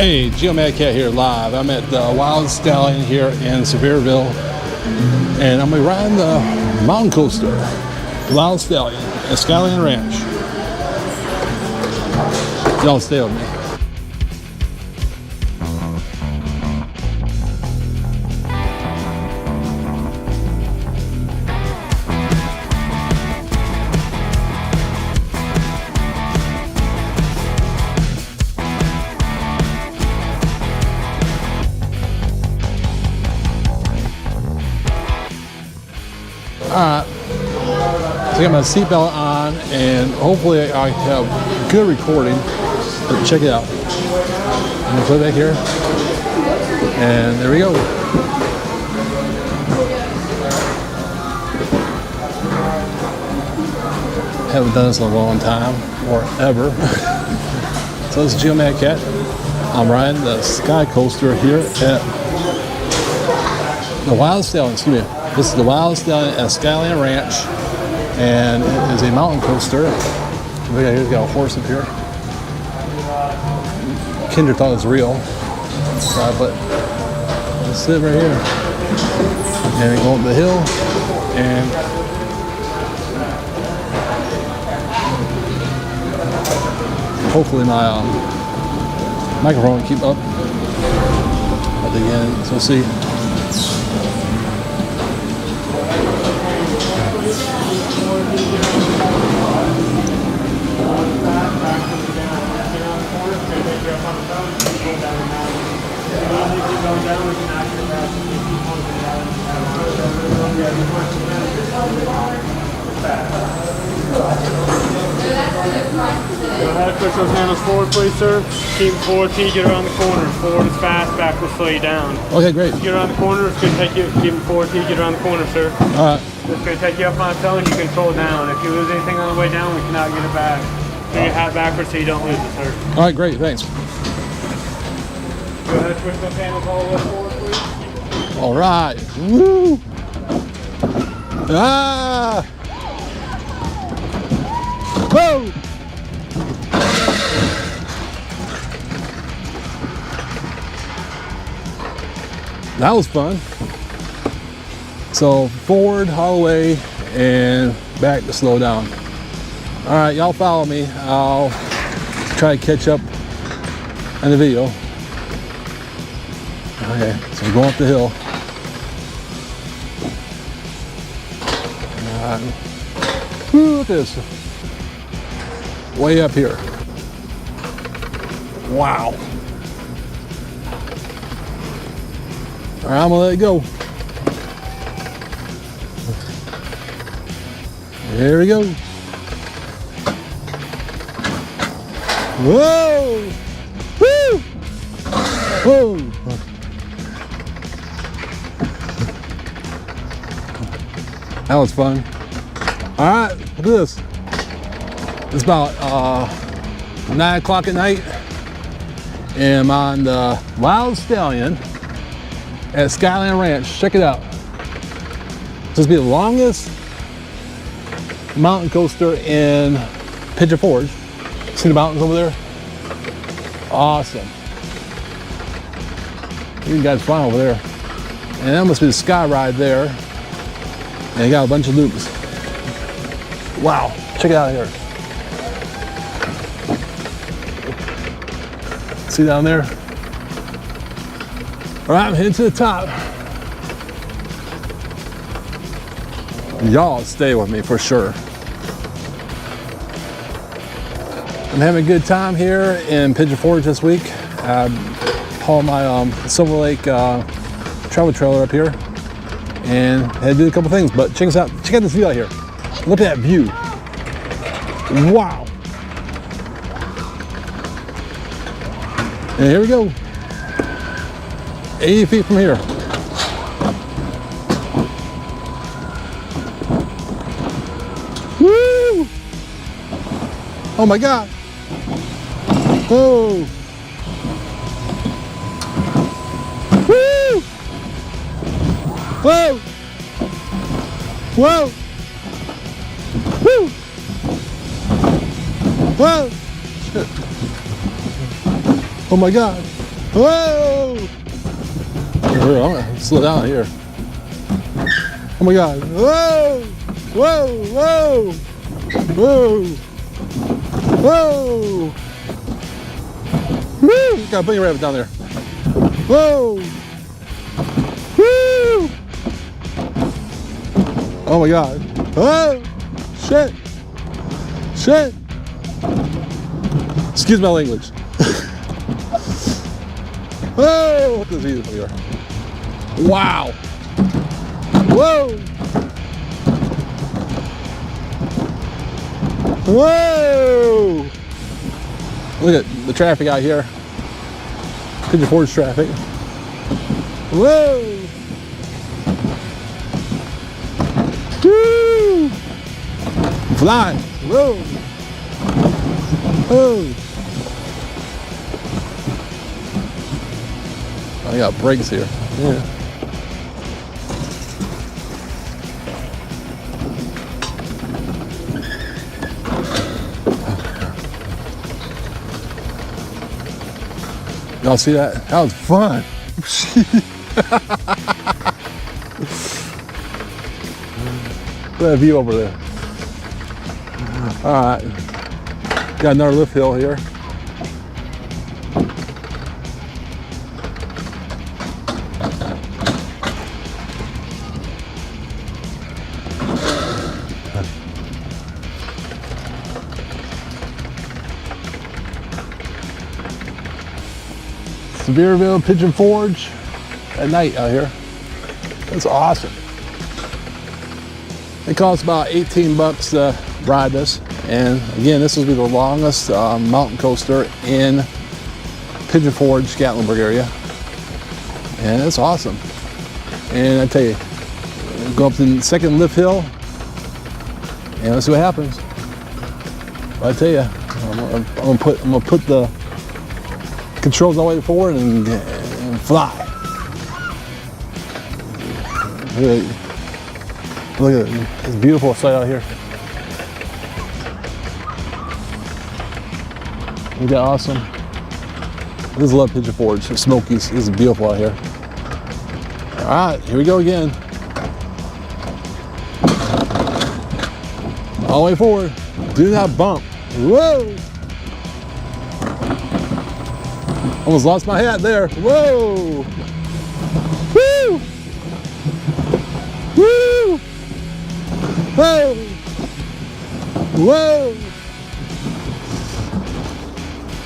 Hey, Geomad Cat here live. I'm at the Wild Stallion here in Sevierville, and I'm gonna be riding the mountain coaster, Wild Stallion at Skyland Ranch. Y'all stay with me. Alright, so I got my seatbelt on and hopefully I have good recording. But check it out. I'm gonna play back here. And there we go. Haven't done this in a long time, or ever. So this is Geomad Cat. I'm riding the Sky Coaster here at the Wild Stallion, excuse me. This is the Wild Stallion at Skyland Ranch, and it is a mountain coaster. Look at, here's got a horse up here. Kinder thought it was real, but let's sit right here. And we go up the hill, and hopefully my microphone will keep up at the end. So we'll see. Go ahead, push those handles forward, please, sir. Keep them forward till you get around the corner. Forward is fast, back will slow you down. Okay, great. Get around the corner, it's going to take you, keep them forward till you get around the corner, sir. All right. It's going to take you up on its own, you control down. If you lose anything on the way down, we cannot get it back. Turn your hat backwards so you don't lose it, sir. All right, great, thanks. Go ahead, push those handles all the way forward, please. All right. Woo! Ah! Whoa! That was fun. So forward all the way and back to slow down. All right, y'all follow me. I'll try to catch up in the video. Okay, so we're going up the hill. All right. Woo, look at this. Way up here. Wow. All right, I'm gonna let it go. There we go. Whoa! Woo! Whoa! That was fun. All right, look at this. It's about 9 o'clock at night, and I'm on the Wild Stallion at Skyland Ranch. Check it out. This will be the longest mountain coaster in Pigeon Forge. See the mountains over there? Awesome. You guys flying over there. And that must be the sky ride there. And you got a bunch of loops. Wow, check it out here. See down there? All right, I'm heading to the top. Y'all stay with me for sure. I'm having a good time here in Pigeon Forge this week. I hauled my Silver Lake travel trailer up here and had to do a couple things, but check us out. Check out this view out here. Look at that view. Wow. And here we go. 80 feet from here. Woo! Oh my God. Whoa. Woo! Whoa! Whoa! Woo! Whoa! Oh my God. Whoa! I'm gonna slow down here. Oh my God. Whoa! Whoa! Whoa! Whoa! Whoa! Woo! Got a bunny rabbit down there. Whoa! Woo! Oh my God. Oh! Shit! Shit! Excuse my language. Oh! This is easy from here. Wow! Whoa! Whoa! Look at the traffic out here. Pigeon Forge traffic. Whoa! Woo! Fly! Whoa! Oh! I got brakes here. Yeah. Y'all see that? That was fun. Look at that view over there. All right. Got another lift hill here. Sevierville, Pigeon Forge at night out here. That's awesome. It costs about 18 bucks to ride this. And again, this will be the longest mountain coaster in Pigeon Forge, Gatlinburg area. And it's awesome. And I tell you, go up the second lift hill and let's see what happens. But I tell you, I'm gonna put the controls all the way forward and fly. Look at it. It's a beautiful sight out here. Isn't that awesome? This is love Pigeon Forge, Smokies. This is beautiful out here. All right, here we go again. All the way forward. Do that bump. Whoa! Almost lost my hat there. Whoa! Woo! Woo! Whoa! Whoa!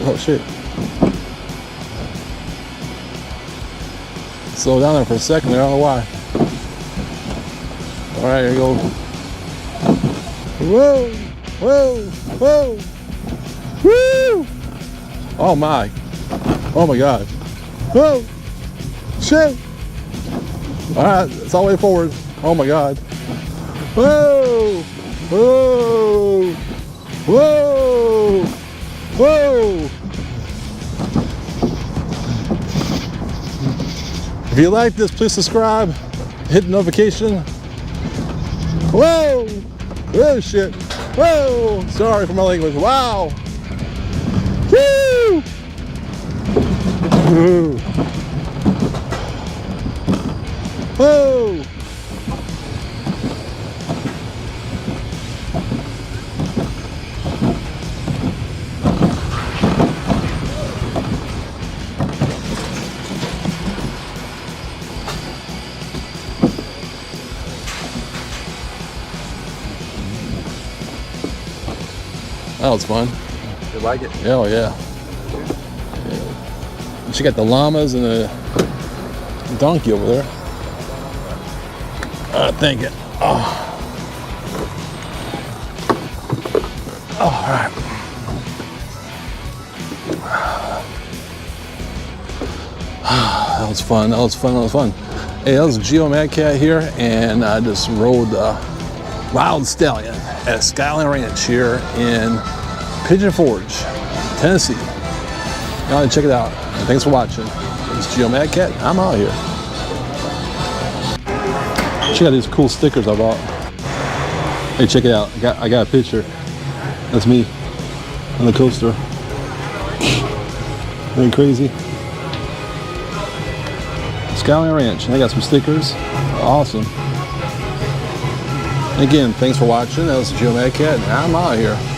Oh shit. Slow down there for a second there, I don't know why. Alright, here we go. Whoa! Whoa! Whoa! Woo! Oh my. Oh my God. Whoa! Shit! Alright, it's all the way forward. Oh my God. Whoa! Whoa! Whoa! Whoa! If you like this, please subscribe, hit the notification. Whoa! Oh shit! Whoa! Sorry for my language. Wow! Woo! Whoa! Whoa! That was fun. You like it? Oh yeah. She got the llamas and the donkey over there. Thank it. Oh. All right. That was fun. That was fun. That was fun. Hey, that was Geo Mad Cat here, and I just rode Wild Stallion at Skyland Ranch here in Pigeon Forge, Tennessee. Y'all check it out. And thanks for watching. It's Geo Mad Cat. I'm out here. Check out these cool stickers I bought. Hey, check it out. I got a picture. That's me on the coaster. Ain't crazy? Skyland Ranch. They got some stickers. Awesome. Again, thanks for watching. That was Joe Madcat, and I'm out of here.